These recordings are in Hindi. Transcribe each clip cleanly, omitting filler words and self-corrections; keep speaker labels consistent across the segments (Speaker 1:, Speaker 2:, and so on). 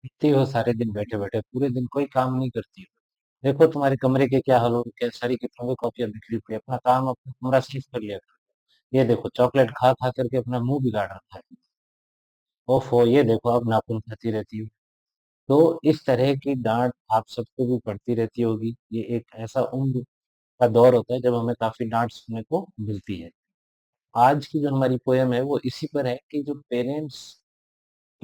Speaker 1: इतनी हो सारे दिन बैठे बैठे, पूरे दिन कोई काम नहीं करती हो। देखो तुम्हारे कमरे के क्या हाल हो रखे हैं, सारी किताबें में कॉपियां बिखरी पड़ी हैं। अपना काम अपना कमरा साफ कर लिया करो। ये देखो चॉकलेट खा खा करके अपना मुंह बिगाड़ रखा है। ओफो, ये देखो अब नाखून खाती रहती हो। तो इस तरह की डांट आप सबको भी पड़ती रहती होगी। ये एक ऐसा उम्र का दौर होता है जब हमें काफी डांट सुनने को मिलती है। आज की जो हमारी पोयम है वो इसी पर है कि जो पेरेंट्स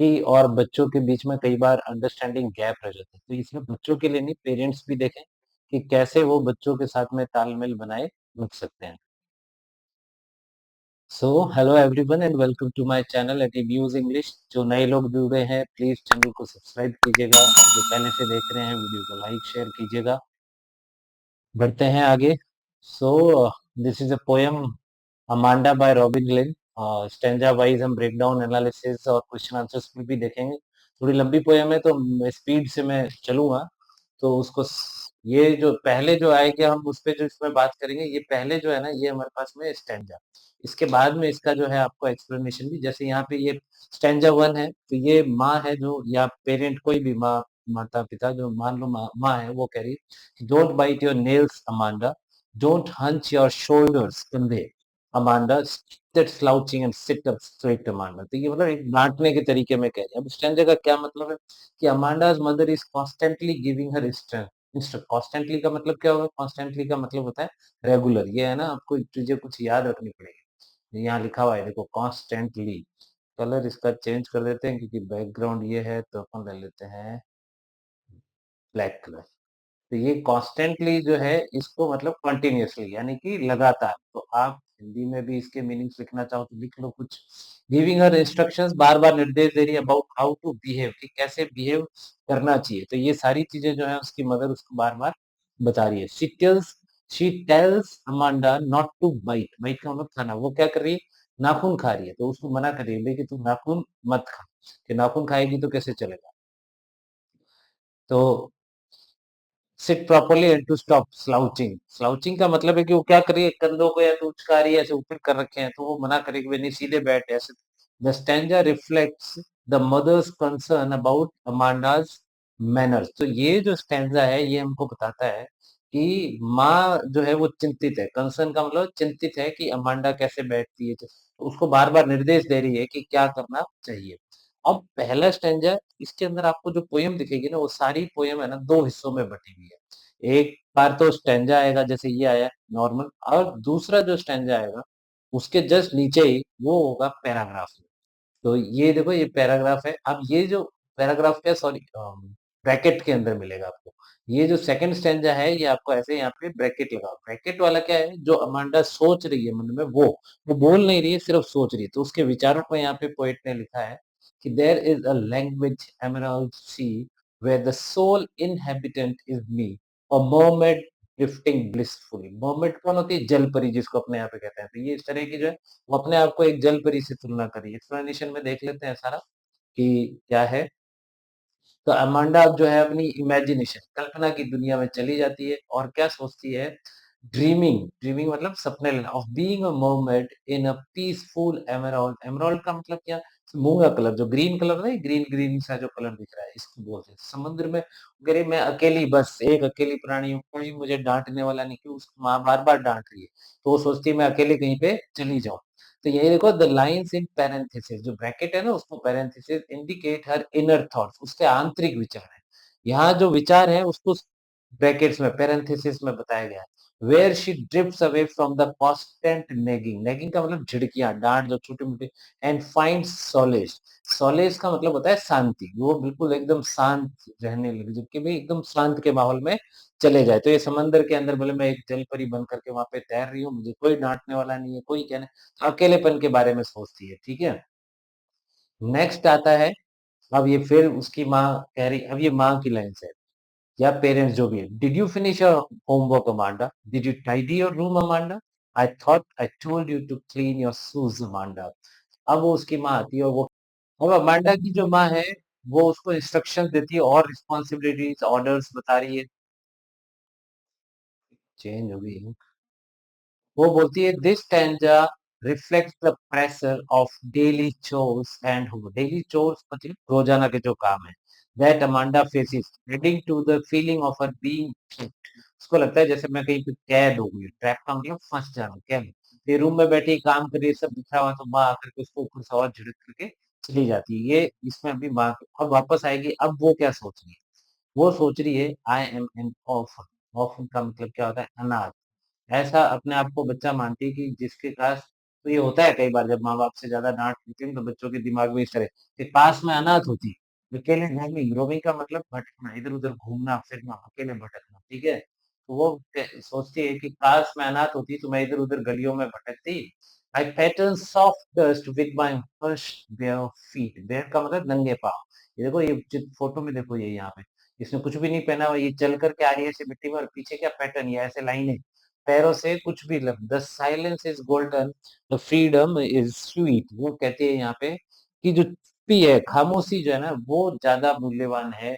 Speaker 1: की और बच्चों के बीच में कई बार अंडरस्टैंडिंग गैप रह जाता है। तो इसमें बच्चों के लिए नहीं, पेरेंट्स भी देखें कि कैसे वो बच्चों के साथ में तालमेल बनाए रख सकते हैं। So hello everyone and welcome to my channel at views English. जो नए लोग जुड़े हैं प्लीज चैनल को सब्सक्राइब कीजिएगा, और जो पहले से देख रहे हैं वीडियो को लाइक शेयर कीजिएगा। बढ़ते हैं आगे। So this is a poem Amanda by Robin Klein. Stanza wise हम ब्रेक डाउन एनालिसिस और क्वेश्चन आंसर्स भी देखेंगे। थोड़ी लंबी पोयम है तो स्पीड से मैं चलूंगा। तो ये जो पहले जो आएगा हम उस पे जो इसमें बात करेंगे, ये पहले जो है ना ये हमारे पास में स्टैंजा। इसके बाद में इसका जो है आपको एक्सप्लेनेशन भी, जैसे यहाँ पे ये स्टैंजा वन है तो ये माँ है जो, या पेरेंट कोई भी माँ, माता पिता जो मान लो माँ है, वो कह रही है don't bite your nails Amanda, don't hunch your shoulders कंधे Amanda, sit slouching and sit up straight Amanda. तो ये मतलब एक डांटने के तरीके में कह रही है। अब स्टैंजा का क्या मतलब है कि Amanda's mother is constantly giving her instruct. Constantly का मतलब क्या होगा? कॉन्स्टेंटली का मतलब होता है रेगुलर। ये है ना, आपको चीजें कुछ याद रखनी पड़ेगी। यहाँ लिखा हुआ है देखो, कॉन्स्टेंटली। कलर इसका चेंज कर लेते हैं क्योंकि बैकग्राउंड ये है, तो अपन ले लेते हैं ब्लैक कलर। तो ये कॉन्स्टेंटली जो है इसको मतलब कंटिन्यूअसली यानी कि लगातार। तो आप हिंदी में भी इसके मीनिंग्स लिखना चाहो तो लिख लो कुछ। गिविंग हर इंस्ट्रक्शंस, बार बार निर्देश दे रही है अबाउट हाउ टू बिहेव, कि कैसे बिहेव करना चाहिए। तो ये सारी चीजें जो है उसकी मदर उसको बार बार बता रही है। She tells Amanda not to bite. Bite का मतलब खाना। वो क्या कर रही है? नाखून खा रही है, तो उसको मना कर रही है भाई कि तू नाखून मत खा, कि नाखून खाएगी तो कैसे चलेगा। तो sit properly and to stop slouching. Slouching का मतलब है कि वो क्या कर रही है, कंधों को या तो उचका रही है, ऐसे ऊपर कर रखे हैं, तो वो मना करेगी भाई नहीं सीधे बैठ ऐसे। The stanza reflects the mother's concern about Amanda's manners. तो ये जो स्टैंजा है ये हमको बताता है कि माँ जो है वो चिंतित है। कंसर्न का मतलब चिंतित है कि अमांडा कैसे बैठती है, तो उसको बार बार निर्देश दे रही है कि क्या करना चाहिए। अब पहला स्टैंजा, इसके अंदर आपको जो पोयम दिखेगी ना वो सारी पोयम है ना दो हिस्सों में बटी हुई है। एक बार तो स्टैंजा आएगा जैसे ये आया नॉर्मल, और दूसरा जो स्टैंजा आएगा उसके जस्ट नीचे ही वो होगा पैराग्राफ। तो ये देखो ये पैराग्राफ है। अब ये जो पैराग्राफ क्या, सॉरी, ब्रैकेट के अंदर मिलेगा आपको। ये जो सेकंड स्टैंजा है ये आपको ऐसे यहाँ पे ब्रैकेट लगाओ। ब्रैकेट वाला क्या है, जो अमांडा सोच रही है मन में वो बोल नहीं रही है, सिर्फ सोच रही है। तो उसके विचारों को यहाँ पे पोएट ने लिखा है कि there is a language emerald sea where the sole inhabitant is me, a mermaid drifting blissfully. Mermaid कौन होती है? जल परी, जिसको अपने यहाँ पे कहते हैं। तो ये इस तरह की जो है वो अपने आप को एक जल परी से तुलना करी। एक्सप्लेनेशन में देख लेते हैं सारा कि क्या है। तो अमांडा अब जो है अपनी इमेजिनेशन, कल्पना की दुनिया में चली जाती है और क्या सोचती है? ड्रीमिंग, ड्रीमिंग मतलब सपने लेना, of being a mermaid in a peaceful emerald. Emerald का मतलब क्या? मूंगा कलर, जो ग्रीन कलर नहीं, ग्रीन ग्रीन सा जो कलर दिख रहा है इसको बोलते हैं। समुद्र में अगर मैं अकेली, बस एक अकेली प्राणी हूँ, कोई मुझे डांटने वाला नहीं, क्यों? उसकी माँ बार बार डांट रही है, तो वो सोचती है मैं अकेले कहीं पे चली जाऊं। तो यही देखो, द लाइन्स इन पैरेंथेसिस, जो ब्रैकेट है ना उसको parenthesis indicate her inner thoughts, उसके आंतरिक विचार है। यहाँ जो विचार है उसको ब्रैकेट्स में पैरेंथेसिस में बताया गया है। Where she drifts away from the constant nagging. Nagging का मतलब झिड़कियां, डांट जो छोटी मोटी। And find सॉलेज। सॉलेज का मतलब होता है शांति। वो बिल्कुल एकदम शांत रहने लगी, जबकि भाई एकदम शांत के माहौल में चले जाए। तो ये समंदर के अंदर बोले मैं एक जल परी बन करके वहां पे तैर रही हूँ, मुझे कोई डांटने वाला नहीं है, कोई कहने, अकेलेपन के बारे में सोचती है। ठीक है, नेक्स्ट आता है। अब ये फिर उसकी माँ कह रही, अब ये माँ की लाइन है या पेरेंट्स जो भी है। Did you finish your homework Amanda, did you tidy your room Amanda, I thought I told you to clean your shoes Amanda. अब वो उसकी माँ आती है और वो, अब अमांडा की जो माँ है वो उसको इंस्ट्रक्शंस देती है और रिस्पॉन्सिबिलिटीज ऑर्डर्स बता रही है। चेंज हो गई। वो बोलती है this stanza reflects the pressure of daily chores and homework. Daily chores मतलब रोजाना के जो काम है that Amanda faces, adding to the feeling of her being trapped. उसको लगता है जैसे मैं कहीं पे कैद हो गई, ट्रैप का मतलब फंस जाना, कैद। ये रूम में बैठी काम कर रही है, सब दिखा हुआ, तो माँ आकर के उसको ऊपर से और झिड़क करके चली जाती है। ये इसमें अभी माँ अब वापस आएगी, अब वो क्या सोच रही है? वो सोच रही है I am N orphan. Orphan का मतलब क्या होता है? अनाथ। ऐसा अपने आप को बच्चा मानती है कि जिसके पास, तो ये होता है कई बार जब माँ-बाप से ज़्यादा डाँट पड़ती है तो बच्चों के दिमाग में इस तरह कि पास में अनाथ होती, अकेले रोमिंग, रोमिंग का मतलब भटकना, इधर-उधर घूमना-फिरना, अकेले भटकना, ठीक है? तो वो सोचती है कि काश मैं अनाथ होती तो मैं इधर-उधर गलियों में भटकती। I pattern soft dust with my first bare feet. Bare का मतलब नंगे पाँव। ये देखो, ये फोटो में देखो, ये यहाँ पे इसने कुछ भी नहीं पहना हुआ, ये चल कर के आ रही है ऐसे मिट्टी में, और पीछे क्या पैटर्न, ये ऐसे लाइनें, पैरों से कुछ भी लग। The silence is golden, the freedom is sweet. वो कहती है यहाँ पे कि जो चुप्पी है, खामोशी जो है ना, वो ज्यादा मूल्यवान है,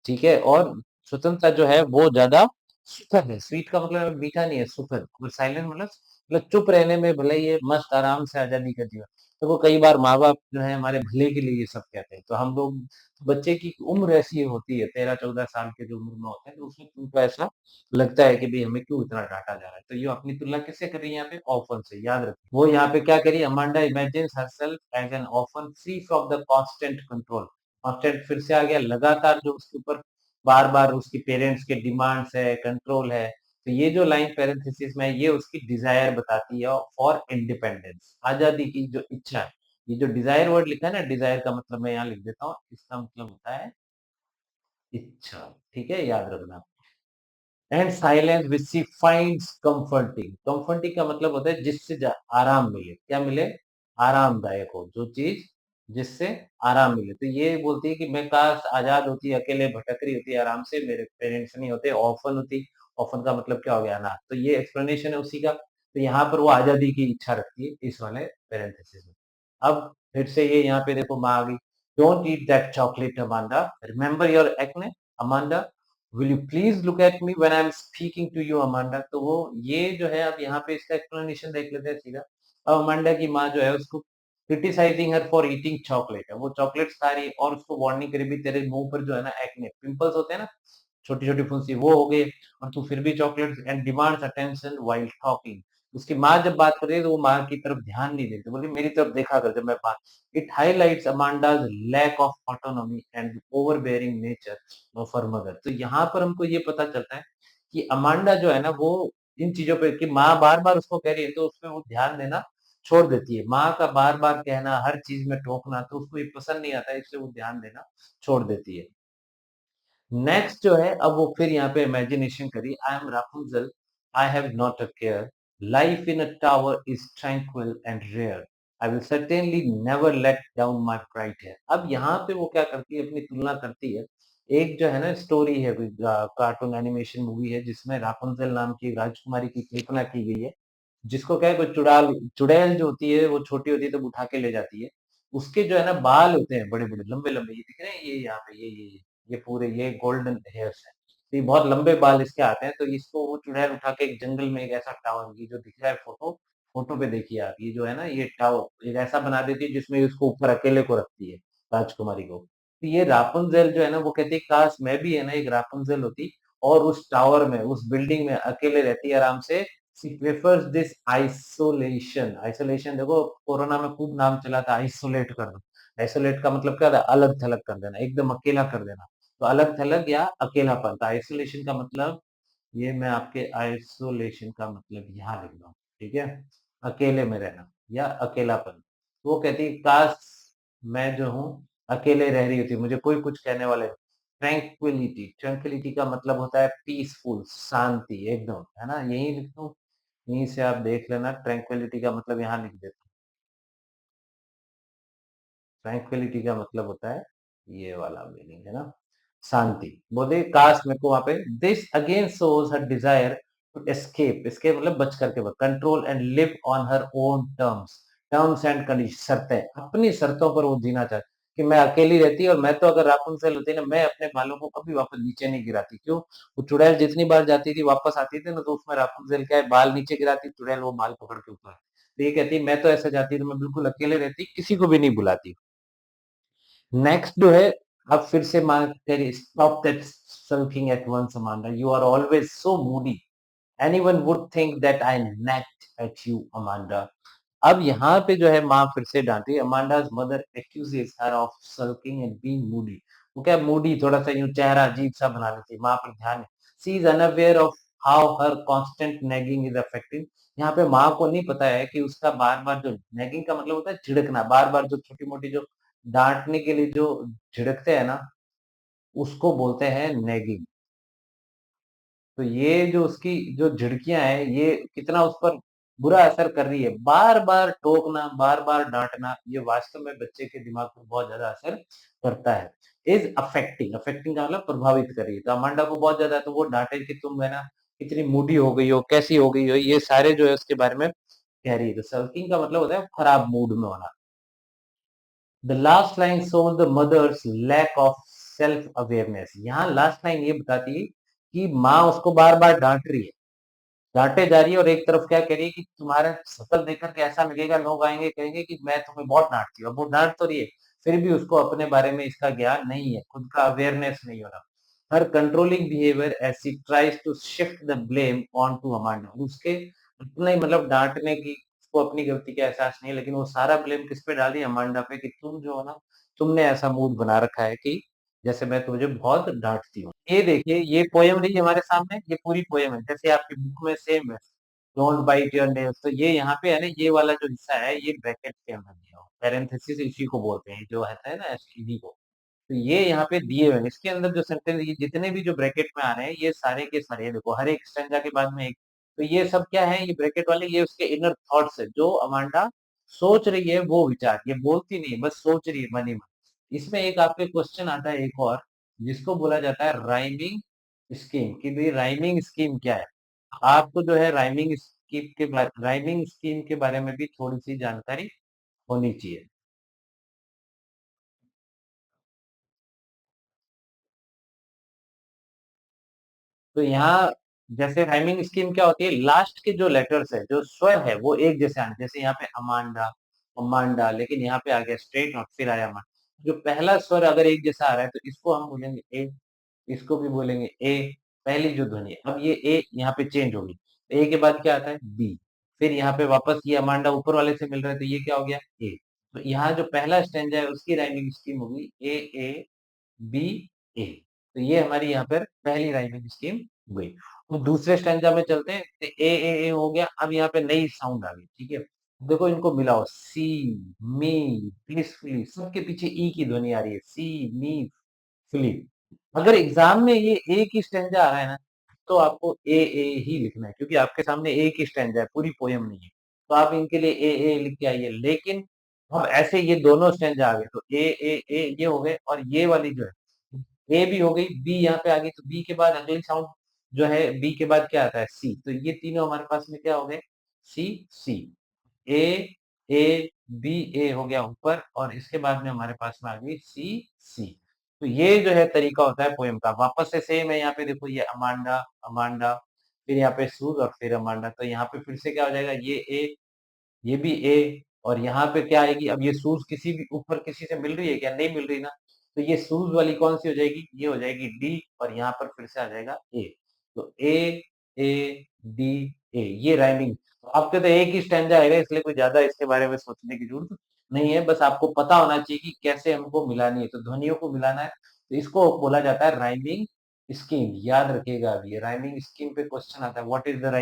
Speaker 1: ठीक है? और स्वतंत्रता जो है वो ज़्यादा सुखद है। स्वीट का मतलब मीठा नहीं है, सुखद। और साइलेंट मतलब चुप रहने में भले ही ये मस्त आराम से आज़ादी का जीवन। तो वो कई बार माँ-बाप जो है हमारे भले के लिए ये सब कहते हैं। तो हम लोग, बच्चे की उम्र ऐसी होती है, 13-14 साल के जो उम्र में होते हैं, तो उसमें उनको ऐसा लगता है कि भई हमें क्यों इतना डाँटा जा रहा है। तो ये अपनी तुलना किससे कर रही है यहाँ पे? ऑर्फन से, याद रखिए। वो यहाँ पे क्या करी, Amanda imagines herself as an orphan free from the constant control. Constant फिर से आ गया, लगातार जो उसके ऊपर बार-बार उसकी पेरेंट्स के डिमांड्स है, कंट्रोल है। तो ये जो लाइन पैरेंथेसिस में है, ये उसकी डिज़ायर बताती है फॉर इंडिपेंडेंस, आज़ादी की जो इच्छा है। ये जो डिज़ायर वर्ड लिखा है ना, डिज़ायर का मतलब मैं यहाँ लिख देता हूँ, इसका मतलब होता है इच्छा, ठीक है? याद रखना। And silence which she finds comforting. Comforting का मतलब होता है जिससे आराम मिले। क्या मिले? आरामदायक हो, जो चीज जिससे आराम मिले। तो ये बोलती है कि मैं काश आजाद होती, अकेले भटक रही होती आराम से, मेरे पेरेंट्स नहीं होते, ऑर्फन होती। ऑर्फन का मतलब क्या हो गया? अनाथ। तो ये एक्सप्लेनेशन है उसी का। तो यहाँ पर वो आजादी की इच्छा रखती है इस वाले पेरेंथेसिस में। अब फिर से ये यहाँ पे देखो, माँ आ गई। Don't eat that chocolate Amanda, remember your acne Amanda, will you please look at me when I am speaking to you Amanda. तो वो ये जो है, अब यहाँ पे इसका एक्सप्लेनेशन देख लेते हैं सीधा। अब अमांडा की माँ जो है उसको criticising her for eating chocolate है, वो चॉकलेट्स खा रही है और उसको वार्निंग करी भी, तेरे मुंह पर जो है ना एक्ने पिंपल्स होते हैं ना, छोटी छोटी फुंसी, वो हो गए, और तू फिर भी chocolates, and demands attention while talking. उसकी माँ जब बात कर रही है तो वो माँ की तरफ ध्यान नहीं देती, बोली मेरी तरफ देखा कर जब मैं बात। It highlights Amanda's lack of autonomy and overbearing nature of her mother. तो यहाँ पर हमको ये पता चलता है कि अमांडा जो है ना, वो इन चीजों पे, कि माँ बार बार उसको कह रही है तो उसमें वो ध्यान देना छोड़ देती है। माँ का बार बार कहना, हर चीज में टोकना, तो उसको ये पसंद नहीं आता है, इसलिए वो ध्यान देना छोड़ देती है। नेक्स्ट जो है, अब वो फिर यहाँ पे इमेजिनेशन करी, I am Rapunzel, I have not a care, life in a tower is tranquil and rare, I will certainly never let down my bright hair. अब यहाँ पे वो क्या करती है, अपनी तुलना करती है। एक जो है ना स्टोरी है, कार्टून एनिमेशन मूवी है जिसमें रापुंजल नाम की राजकुमारी की कल्पना की गई है, जिसको क्या है, कोई चुड़ैल जो होती है वो छोटी होती है तो उठा के ले जाती है। उसके जो है ना बाल होते हैं बड़े बड़े, लंबे लंबे, ये दिख रहे हैं, ये यहाँ पे ये पूरे ये गोल्डन हेयर्स है। तो ये बहुत लंबे बाल इसके आते हैं, तो इसको वो चुड़ैल उठा के एक जंगल में, एक ऐसा टावर, ये जो दिख रहा है फोटो, फोटो पे देखिए आप, ये जो है ना ये टावर एक ऐसा बना देती है जिसमें इसको ऊपर अकेले को रखती है, राजकुमारी को। तो ये रापुंजेल जो है ना, वो कहती है काश मैं भी है ना एक रापुंजेल होती, और उस टावर में, उस बिल्डिंग में अकेले रहती आराम से। She prefers this isolation. Isolation देखो, कोरोना में खूब नाम चला था, आइसोलेट कर दो। आइसोलेट का मतलब क्या था? अलग थलग कर देना, एकदम अकेला कर देना। तो अलग थलग या अकेलापन। तो आइसोलेशन का मतलब, ये मैं आपके आइसोलेशन का मतलब यहाँ लिख रहा हूँ, ठीक है? अकेले में रहना या अकेलापन। तो वो कहती है काश मैं जो हूँ अकेले रह रही होती, मुझे कोई कुछ कहने वाले। ट्रैंक्विलिटी, ट्रैंक्विलिटी का मतलब होता है पीसफुल, शांति एकदम, है ना? यही लिखता हूँ, यहीं से आप देख लेना, ट्रैंक्विलिटी का मतलब यहाँ लिख देता हूँ। ट्रैंक्विलिटी का मतलब होता है ये वाला मीनिंग, है ना? शांति। बोले काश मेरे को वहां पे, this again shows her desire to escape. Escape मतलब बच करके, control and live on her own terms. Terms and condition, शर्तें, अपनी शर्तों पर वो जीना चाहती, कि मैं अकेली रहती, और मैं तो अगर रापुंज़ेल होती ना, मैं अपने बालों को कभी वापस नीचे नहीं गिराती। क्यों? वो चुड़ैल जितनी बार जाती थी वापस आती थी ना, तो उसमें रापुंज़ेल क्या है, बाल नीचे गिराती, चुड़ैल वो बाल पकड़ के ऊपर। तो ये कहती है मैं तो ऐसा चाहती हूँ तो मैं बिल्कुल अकेले रहती, किसी को भी नहीं बुलाती। नेक्स्ट जो है, अब फिर से माँ कह रही stop that sulking at once Amanda, you are always so moody. Anyone would think that I nagged at you Amanda. अब यहाँ पे जो है माँ फिर से डांटी। अमांडा's mother accuses her of sulking and being moody. वो क्या मूडी, थोड़ा सा यूं चेहरा अजीब सा बना लेती है, माँ पर ध्यान है। She is unaware of how her constant nagging is affecting. यहाँ पे माँ को नहीं पता है कि उसका बार-बार जो नेगिंग का मतलब होता है झिड़कना, बार-बार जो छोटी-मोटी जो डांटने के लिए जो झिड़कते हैं ना, उसको बोलते हैं नेगिंग। तो ये जो उसकी जो झिड़कियाँ हैं, ये कितना उस पर बुरा असर कर रही है। बार-बार टोकना, बार-बार डाँटना, ये वास्तव में बच्चे के दिमाग पर बहुत ज़्यादा असर करता है। इज़ अफेक्टिंग, अफेक्टिंग का मतलब प्रभावित कर रही है। तो अमांडा को बहुत ज़्यादा, तो वो डाँटे कि तुम है ना, इतनी मूडी हो गई हो, कैसी हो गई हो, ये सारे जो है उसके बारे में कह रही है। तो सल्किंग का मतलब होता है खराब मूड में होना। The last line shows the mother's lack of self awareness. यहाँ लास्ट लाइन ये बताती है कि माँ उसको बार-बार डाँट रही है। डाँटे जा रही है और एक तरफ क्या कह रही है कि तुम्हारा शक्ल देख कर के ऐसा लगेगा, लोग आएँगे कहेंगे कि मैं तुम्हें बहुत डाँटती हूँ। अब वो डाँट तो रही है, फिर भी उसको अपने बारे में इसका ज्ञान नहीं है, खुद का अवेयरनेस नहीं हो रहा। Her controlling behaviour as she tries to shift the blame on to Amanda. उसके अपने मतलब डाँटने की उसको अपनी गलती का एहसास नहीं है, लेकिन वो सारा ब्लेम किस पे डाल रही है? अमांडा पे कि तुम जो हो ना, तुमने ऐसा मूड बना रखा है कि जैसे मैं तुझे बहुत डाँटती हूँ। ये देखिए, ये पोएम रही हमारे सामने, ये पूरी पोएम है। जैसे आपकी बुक में सेम है, डोंट बाइट योर नेल्स, तो ये यहाँ पे है ना, ये वाला जो हिस्सा है, ये ब्रैकेट के अंदर दिया हुआ है। पैरेंथेसिस इसी को बोलते हैं, जो रहता है ना इन्हीं को। तो ये यहाँ पे दिए हुए हैं। इसके अंदर जो सेंटेंस, ये जितने भी जो ब्रैकेट में आ रहे हैं, ये सारे के सारे, ये देखो हर एक स्टैन्ज़ा के बाद में एक, तो ये सब क्या है, ये ब्रैकेट वाले, ये उसके इनर थॉट्स है, जो अमांडा सोच रही है वो विचार, ये बोलती नहीं है, बस सोच रही है मन ही मन। इसमें एक आपके क्वेश्चन आता है एक और, जिसको बोला जाता है राइमिंग स्कीम, कि भई राइमिंग स्कीम क्या है? आपको जो है राइमिंग स्कीम के बारे में भी थोड़ी-सी जानकारी होनी चाहिए। तो यहाँ जैसे राइमिंग स्कीम क्या होती है, लास्ट के जो लेटर्स है, जो स्वर है, वो एक जैसे आने, जैसे यहाँ पे अमांडा, अमांडा, लेकिन यहाँ पे आ गया स्ट्रेट नॉट, फिर आया अमा। जो पहला स्वर अगर एक जैसा आ रहा है, तो इसको हम बोलेंगे ए, इसको भी बोलेंगे ए, पहली जो ध्वनि है। अब ये ए यहाँ पे चेंज होगी। ए के बाद क्या आता है? बी। फिर यहाँ पे वापस ये अमांडा ऊपर वाले से मिल रहा है, तो ये क्या हो गया? ए। तो यहाँ जो पहला स्टैन्ज़ा है, उसकी राइमिंग स्कीम होगी ए, ए, बी, ए। तो ये हमारी यहाँ पर पहली राइमिंग स्कीम हुई। तो दूसरे स्टैन्ज़ा में चलते हैं, तो ए हो गया, अब यहाँ पे नई साउंड आ गई, ठीक है? देखो इनको मिलाओ, सी, मी, पीसफुली, सबके पीछे ई की ध्वनि आ रही है, सी, मी, फुली। अगर एग्ज़ाम में ये एक ही स्टैन्ज़ा आ रहा है ना, तो आपको ही लिखना है, क्योंकि आपके सामने एक ही स्टैन्ज़ा है, पूरी पोएम नहीं है। तो आप इनके लिए लिख के आइए, लेकिन अब ऐसे ये दोनों स्टैन्ज़ा आ गए, तो ये हो गए, और ये वाली जो है, ए भी हो गई, बी यहाँ पे आ गई, तो बी के बाद अगली साउंड जो है, बी के बाद क्या आता है? सी। तो ये तीनों हमारे पास में क्या हो गए? सी, सी। ए, ए, बी, ए हो गया ऊपर, और इसके बाद में हमारे पास में आ गई सी, सी। तो ये जो है तरीका होता है पोएम का। वापस से सेम है, यहाँ पे देखो ये अमांडा, अमांडा, फिर यहाँ पे सूज़ और फिर अमांडा। तो यहाँ पे फिर से क्या हो जाएगा? ये भी ए, और यहाँ पे क्या आएगी? अब ये सूज़ किसी भी ऊपर किसी से मिल रही है क्या? नहीं मिल रही ना। तो ये सूज़ वाली कौन-सी हो जाएगी? ये हो जाएगी डी, और यहाँ पर फिर से आ जाएगा ए। तो ए, डी, ए, ये राइमिंग। तो आपके तो एक ही स्टैन्ज़ा आएगा, इसलिए कोई ज़्यादा इसके बारे में सोचने की ज़रूरत नहीं है। बस आपको पता होना चाहिए कि कैसे हमको मिलानी है, तो ध्वनियों को मिलाना है। तो इसको बोला जाता है राइमिंग स्कीम। याद रखिएगा, अब ये राइमिंग स्कीम पे क्वेश्चन आता है, what is the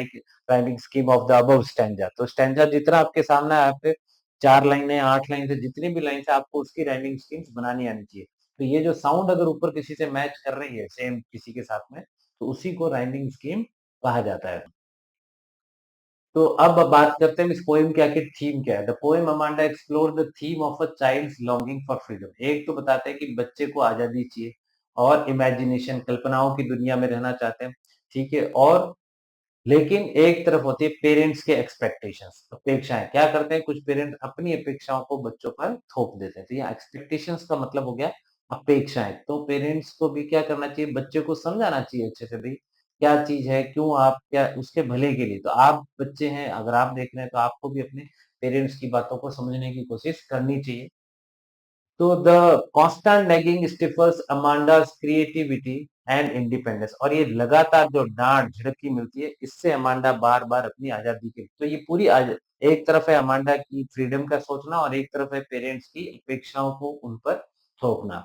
Speaker 1: rhyming scheme of the above stanza. तो स्टैन्ज़ा जितना आपके सामने है, आप 4 लाइनें, 8 लाइन से जितनी भी लाइन है, आपको उसकी राइमिंग स्कीम्स बनानी आनी चाहिए। तो ये जो साउंड अगर ऊपर किसी से मैच कर रही है, सेम किसी के साथ में, तो उसी को राइमिंग स्कीम कहा जाता है। तो अब बात करते हैं इस पोएम की आखिर थीम क्या है। The poem Amanda explore the theme of a child's longing for freedom. एक तो बताते हैं कि बच्चे को आजादी चाहिए, और इमेजिनेशन, कल्पनाओं की दुनिया में रहना चाहते हैं, ठीक है? और लेकिन एक तरफ होती है पेरेंट्स के एक्सपेक्टेशंस, अपेक्षाएं। क्या करते हैं कुछ पेरेंट्स? अपनी अपेक्षाओं को बच्चों पर थोप देते हैं। तो ये एक्सपेक्टेशंस का मतलब हो गया अपेक्षाएं। तो पेरेंट्स को भी क्या करना चाहिए? बच्चे को समझाना चाहिए अच्छे से, भाई क्या चीज है, क्यों आप क्या उसके भले के लिए। तो आप बच्चे हैं, अगर आप देख रहे हैं, तो आपको भी अपने पेरेंट्स की बातों को समझने की कोशिश करनी चाहिए। तो the constant nagging stifles Amanda's creativity and independence, और ये लगातार जो डांट झिड़की मिलती है, इससे अमांडा बार-बार अपनी आजादी के, तो ये पूरी एक तरफ है अमांडा की फ्रीडम का सोचना और एक तरफ है पेरेंट्स की अपेक्षाओं को उन पर थोपना।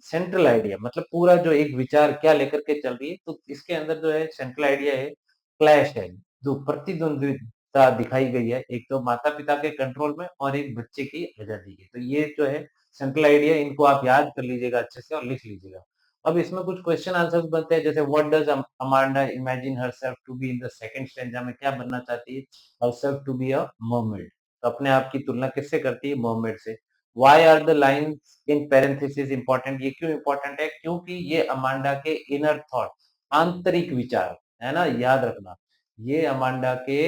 Speaker 1: सेंट्रल आइडिया मतलब पूरा जो एक विचार क्या लेकर के चल रही है, तो इसके अंदर जो है सेंट्रल आइडिया है, क्लैश है, जो प्रतिद्वंद्विता दिखाई गई है, एक तो माता-पिता के कंट्रोल में और एक बच्चे की आजादी की। तो ये जो है सेंट्रल आइडिया, इनको आप याद कर लीजिएगा अच्छे से और लिख लीजिएगा। अब इसमें कुछ क्वेश्चन आंसर्स बनते हैं, जैसे what does Amanda imagine herself to be in the second stanza में, क्या बनना चाहती है? Herself to be a mermaid. तो अपने आप की तुलना किससे करती है? मर्मेड से। Why are the lines in parenthesis important? ये क्यों इम्पोर्टेंट है? क्योंकि ये अमांडा के इनर थॉट, आंतरिक विचार, है ना? याद रखना। ये अमांडा के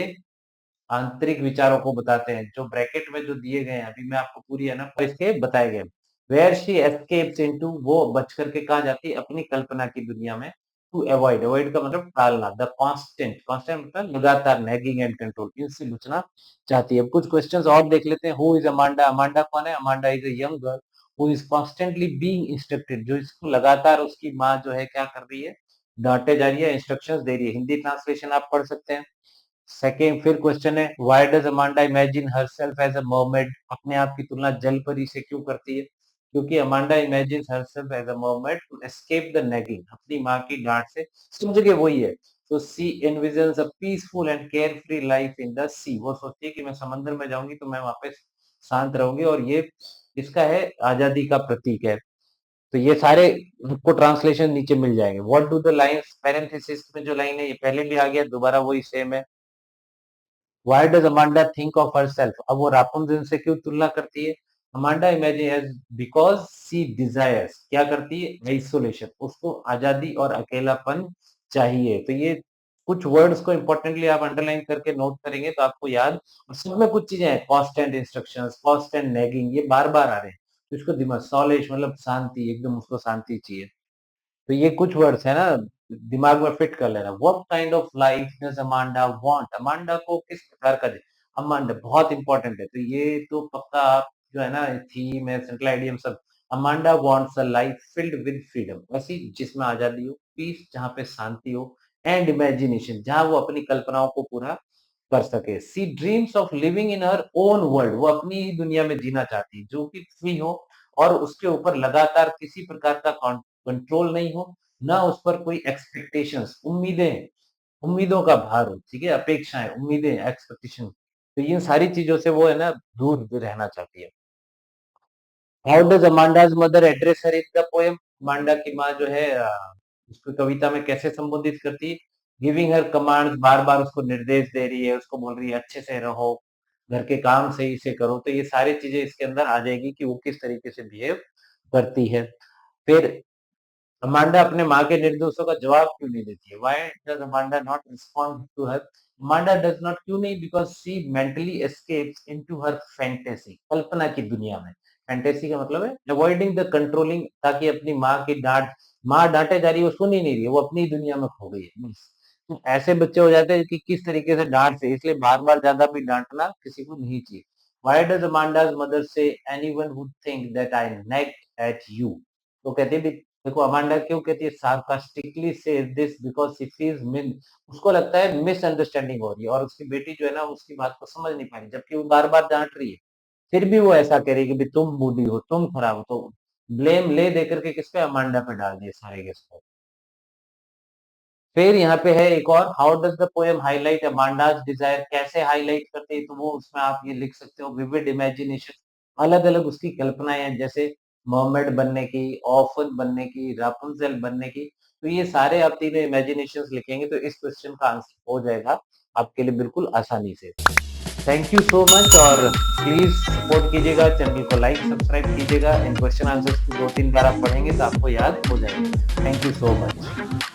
Speaker 1: आंतरिक विचारों को बताते हैं, जो ब्रैकेट में जो दिए गए हैं, अभी मैं आपको पूरी है ना इसके बताए गए। वेयर शी एस्केप्स इनटू, वो बच करके कहाँ जाती है? अपनी कल्पना की दुनिया में। टू अवॉइड, अवॉइड का मतलब टालना। द कांस्टेंट, कांस्टेंट मतलब लगातार, नैगिंग एंड कंट्रोल, इनसे बचना चाहती है। अब कुछ क्वेश्चंस और देख लेते हैं। Who is Amanda? अमांडा कौन है? Amanda is a young girl who is constantly being instructed, जो इसको लगातार उसकी माँ जो है क्या कर रही है? डांटे जा रही है, इंस्ट्रक्शंस दे रही है। हिंदी ट्रांसलेशन आप पढ़ सकते हैं। सेकेंड फिर क्वेश्चन है, why does Amanda imagine herself as a mermaid? अपने आप की तुलना जल परी से क्यों करती है? क्योंकि Amanda imagines herself as a mermaid to escape the nagging, अपनी माँ की डांट से समझ गए वही है। तो she envisions a peaceful and care free life in the sea, वो सोचती है कि मैं समंदर में जाऊंगी तो मैं वहां पे शांत रहूंगी, और ये इसका है आजादी का प्रतीक है। तो ये सारे आपको ट्रांसलेशन नीचे मिल जाएंगे। What do the lines, parenthesis में जो लाइन है ये पहले भी आ गया, दोबारा वही सेम है। Why does Amanda think of herself? अब वो रापुंजल से क्यों तुलना करती है? Amanda imagines because she desires, क्या करती है? Isolation, उसको आजादी और अकेलापन चाहिए। तो ये कुछ वर्ड्स को इंपॉर्टेंटली आप अंडरलाइन करके नोट करेंगे तो आपको याद, और सब में कुछ चीजें हैं, कॉन्स्टेंट इंस्ट्रक्शंस, कॉन्स्टेंट नैगिंग, ये बार बार आ रहे हैं। तो इसको दिमाग, सॉलेश मतलब शांति, एकदम उसको शांति चाहिए। तो ये कुछ वर्ड्स है ना, दिमाग में फिट कर लेना। What kind of life does Amanda want? Amanda को किस प्रकार का अमांडा बहुत इंपॉर्टेंट है, तो ये तो पक्का आप जो है ना थीम है, सेंट्रल आइडियम सब। Amanda wants a life filled with freedom, ऐसी जिसमें आजादी हो, पीस जहाँ पे शांति हो, एंड इमेजिनेशन जहाँ वो अपनी कल्पनाओं को पूरा कर सके। She dreams of living in her own world, वो अपनी ही दुनिया में जीना चाहती है जो कि फ्री हो, और उसके ऊपर लगातार किसी प्रकार का कंट्रोल नहीं हो, ना उस पर कोई एक्सपेक्टेशंस, उम्मीदें, उम्मीदों का भार हो, ठीक है? अपेक्षाएं, उम्मीदें, एक्सपेक्टेशन, तो इन सारी चीजों से वो है ना दूर रहना चाहती है। How does Amanda's mother address her in the poem? Amanda की माँ जो है उसको कविता में कैसे संबोधित करती है? गिविंग हर कमांड्स, बार बार उसको निर्देश दे रही है, उसको बोल रही है अच्छे से रहो, घर के काम सही से करो। तो ये सारी चीजें इसके अंदर आ जाएगी कि वो किस तरीके से बिहेव करती है। फिर अमांडा अपने माँ के निर्देशों का जवाब क्यों नहीं देती है? Why does Amanda not respond to her? Amanda does not, क्यों नहीं? Because she mentally escapes into her fantasy, कल्पना की दुनिया में। फैंटेसी का मतलब है अवॉइडिंग द कंट्रोलिंग, ताकि अपनी माँ की डांट, माँ डांटे जा रही है वो सुन ही नहीं रही है, वो अपनी दुनिया में खो गई है बस। तो ऐसे बच्चे हो जाते हैं कि किस तरीके से डांट से, इसलिए बार बार ज्यादा भी डांटना किसी को नहीं चाहिए। व्हाई डज अमांडाज मदर से anyone would think that I nag at you? तो कहते हैं देखो अमांडा क्यों कहती है सार्कास्टिकली से दिस, बिकॉज शी फील्स मिन, उसको लगता है मिसअंडरस्टैंडिंग हो रही है, और उसकी बेटी जो है ना उसकी बात को समझ नहीं पा रही, जबकि वो बार बार डांट रही है, फिर भी वो ऐसा कह रही है कि भाई तुम बूढ़ी हो, तुम खराब हो। तो ब्लेम ले दे करके किस पे? अमांडा पे डाल दिए सारे के सारे। फिर यहाँ पे है एक और, how does the poem highlight Amanda's desire? कैसे हाईलाइट करते हैं? तो वो उसमें आप ये लिख सकते हो, विविड इमेजिनेशन, अलग अलग उसकी कल्पनाएं हैं, जैसे मर्मेड बनने की, ऑर्फन बनने की, रापुंजेल बनने की। तो ये सारे आप तीनों इमेजिनेशंस लिखेंगे तो इस क्वेश्चन का आंसर हो जाएगा आपके लिए बिल्कुल आसानी से। थैंक यू सो मच, और प्लीज सपोर्ट कीजिएगा, चैनल को लाइक सब्सक्राइब कीजिएगा। इन क्वेश्चन आंसर्स को 2-3 बार आप पढ़ेंगे तो आपको याद हो जाएंगे। Thank you so much.